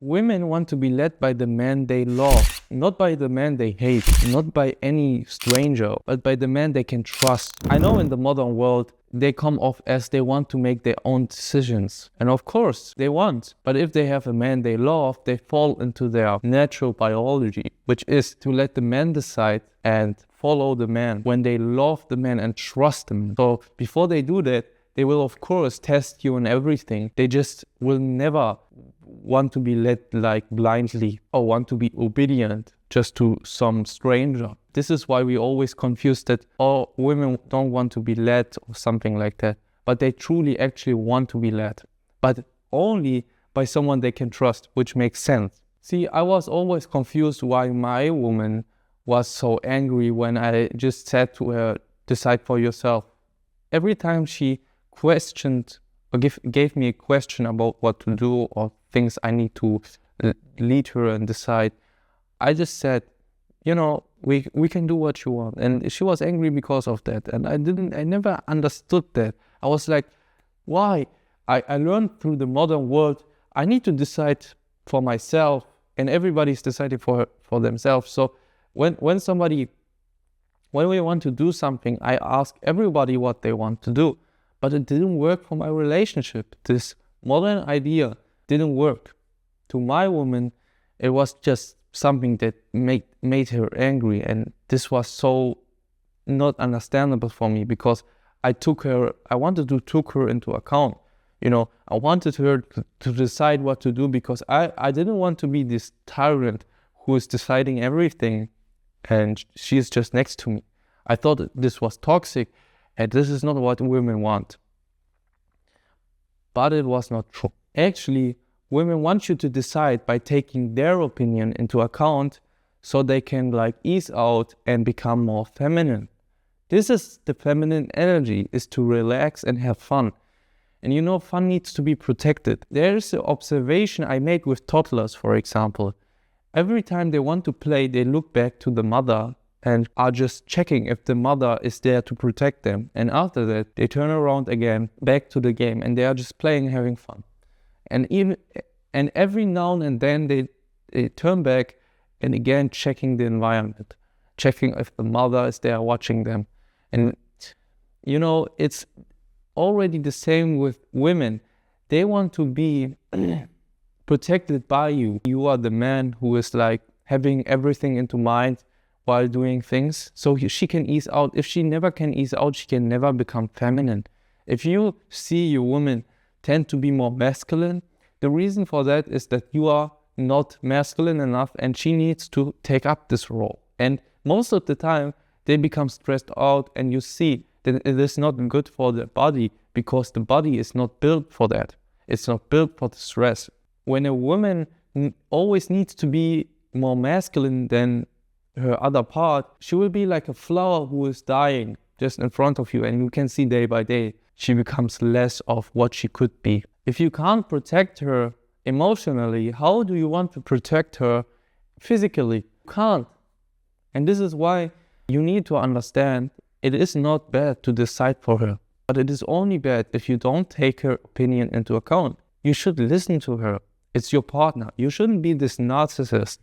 Women want to be led by the man they love, not by the man they hate, not by any stranger, but by the man they can trust. I know in the modern world, they come off as they want to make their own decisions. And of course, they want. But if they have a man they love, they fall into their natural biology, which is to let the man decide and follow the man when they love the man and trust him. So before they do that, they will of course test you and everything. They just will never want to be led like blindly or want to be obedient just to some stranger. This is why we always confuse that all women don't want to be led or something like that, but they truly actually want to be led, but only by someone they can trust, which makes sense. See, I was always confused why my woman was so angry when I just said to her, decide for yourself. Every time she questioned or gave me a question about what to do or things I need to lead her and decide, I just said, we can do what you want. And she was angry because of that. And I never understood that. I was like, why? I learned through the modern world, I need to decide for myself, and everybody's deciding for themselves. So when we want to do something, I ask everybody what they want to do. But it didn't work for my relationship. This modern idea didn't work. To my woman, it was just something that made her angry. And this was so not understandable for me because I wanted to take her into account. I wanted her to decide what to do because I didn't want to be this tyrant who is deciding everything and she is just next to me. I thought this was toxic. And this is not what women want. But it was not true. Actually, women want you to decide by taking their opinion into account so they can ease out and become more feminine. This is the feminine energy, is to relax and have fun. And fun needs to be protected. There is an observation I made with toddlers, for example. Every time they want to play, they look back to the mother and are just checking if the mother is there to protect them. And after that, they turn around again, back to the game, and they are just playing, having fun. And every now and then they turn back and again checking the environment, checking if the mother is there watching them. And it's already the same with women. They want to be protected by you. You are the man who is having everything into mind while doing things, so she can ease out. If she never can ease out, she can never become feminine. If you see your woman tend to be more masculine, the reason for that is that you are not masculine enough and she needs to take up this role. And most of the time, they become stressed out and you see that it is not good for the body because the body is not built for that. It's not built for the stress. When a woman always needs to be more masculine than her other part, she will be like a flower who is dying just in front of you, and you can see day by day she becomes less of what she could be. If you can't protect her emotionally, how do you want to protect her physically? You can't. And this is why you need to understand it is not bad to decide for her, but it is only bad if you don't take her opinion into account. You should listen to her. It's your partner. You shouldn't be this narcissist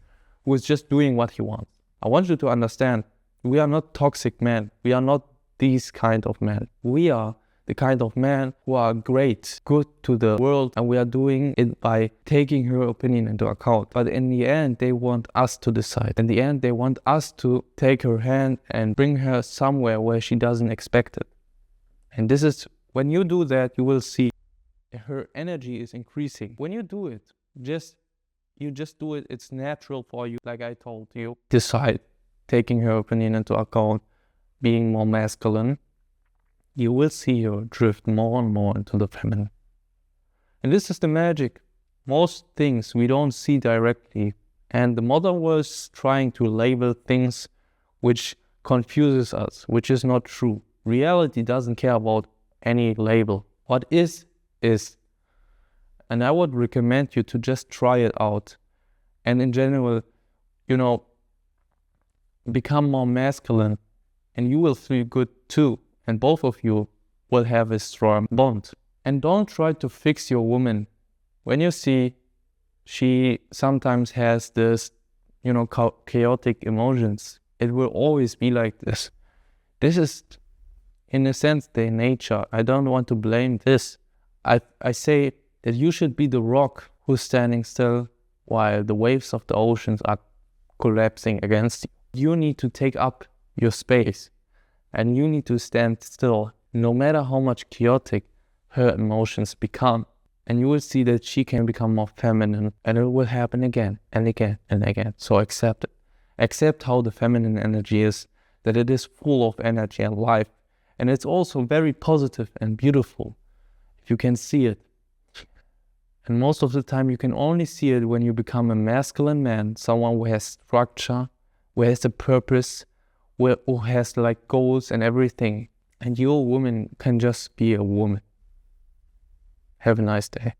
who is just doing what he wants. I want you to understand, we are not toxic men. We are not these kind of men. We are the kind of men who are great, good to the world, and we are doing it by taking her opinion into account. But in the end, they want us to decide. In the end, they want us to take her hand and bring her somewhere where she doesn't expect it. And this is, when you do that, you will see her energy is increasing. When you do it, you just do it, it's natural for you, like I told you. Decide, taking her opinion into account, being more masculine, you will see her drift more and more into the feminine. And this is the magic. Most things we don't see directly. And the modern world is trying to label things which confuses us, which is not true. Reality doesn't care about any label. What is. And I would recommend you to just try it out. And in general, become more masculine and you will feel good too. And both of you will have a strong bond. And don't try to fix your woman. When you see she sometimes has this, chaotic emotions. It will always be like this. This is, in a sense, their nature. I don't want to blame this. I say that you should be the rock who's standing still while the waves of the oceans are collapsing against you. You need to take up your space and you need to stand still, no matter how much chaotic her emotions become. And you will see that she can become more feminine, and it will happen again and again and again. So accept it. Accept how the feminine energy is, that it is full of energy and life. And it's also very positive and beautiful if you can see it. And most of the time you can only see it when you become a masculine man, someone who has structure, who has a purpose, who has like goals and everything. And you, woman, can just be a woman. Have a nice day.